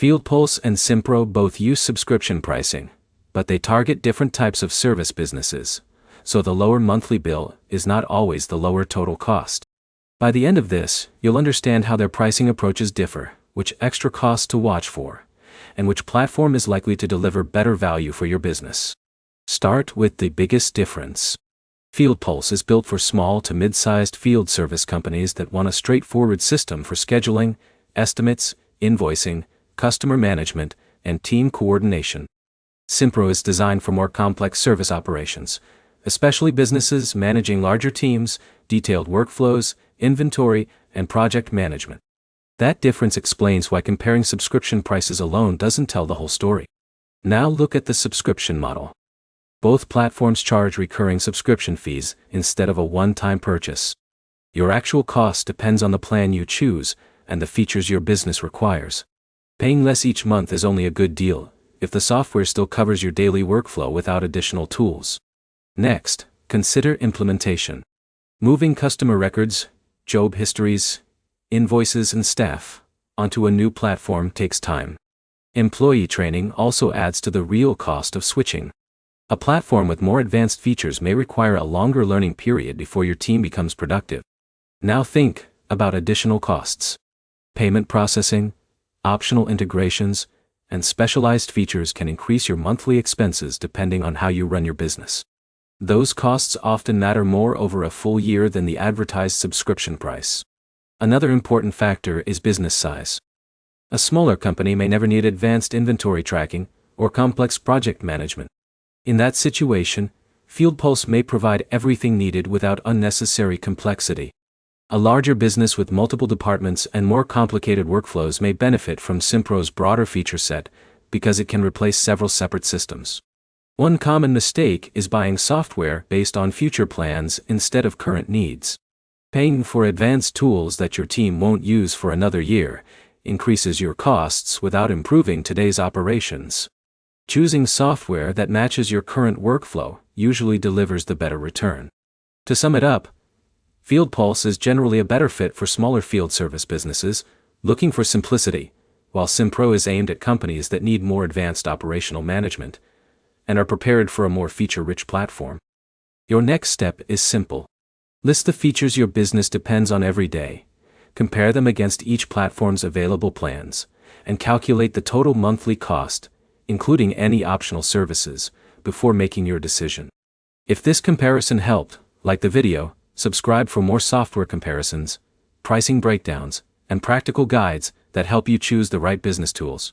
FieldPulse and Simpro both use subscription pricing, but they target different types of service businesses, so the lower monthly bill is not always the lower total cost. By the end of this, you'll understand how their pricing approaches differ, which extra costs to watch for, and which platform is likely to deliver better value for your business. Start with the biggest difference. FieldPulse is built for small to mid-sized field service companies that want a straightforward system for scheduling, estimates, invoicing, customer management, and team coordination. Simpro is designed for more complex service operations, especially businesses managing larger teams, detailed workflows, inventory, and project management. That difference explains why comparing subscription prices alone doesn't tell the whole story. Now look at the subscription model. Both platforms charge recurring subscription fees instead of a one-time purchase. Your actual cost depends on the plan you choose and the features your business requires. Paying less each month is only a good deal if the software still covers your daily workflow without additional tools. Next, consider implementation. Moving customer records, job histories, invoices and staff onto a new platform takes time. Employee training also adds to the real cost of switching. A platform with more advanced features may require a longer learning period before your team becomes productive. Now think about additional costs. Payment processing, optional integrations, and specialized features can increase your monthly expenses depending on how you run your business. Those costs often matter more over a full year than the advertised subscription price. Another important factor is business size. A smaller company may never need advanced inventory tracking or complex project management. In that situation, FieldPulse may provide everything needed without unnecessary complexity. A larger business with multiple departments and more complicated workflows may benefit from Simpro's broader feature set because it can replace several separate systems. One common mistake is buying software based on future plans instead of current needs. Paying for advanced tools that your team won't use for another year increases your costs without improving today's operations. Choosing software that matches your current workflow usually delivers the better return. To sum it up, FieldPulse is generally a better fit for smaller field service businesses looking for simplicity, while Simpro is aimed at companies that need more advanced operational management and are prepared for a more feature-rich platform. Your next step is simple. List the features your business depends on every day, compare them against each platform's available plans, and calculate the total monthly cost, including any optional services, before making your decision. If this comparison helped, like the video, subscribe for more software comparisons, pricing breakdowns, and practical guides that help you choose the right business tools.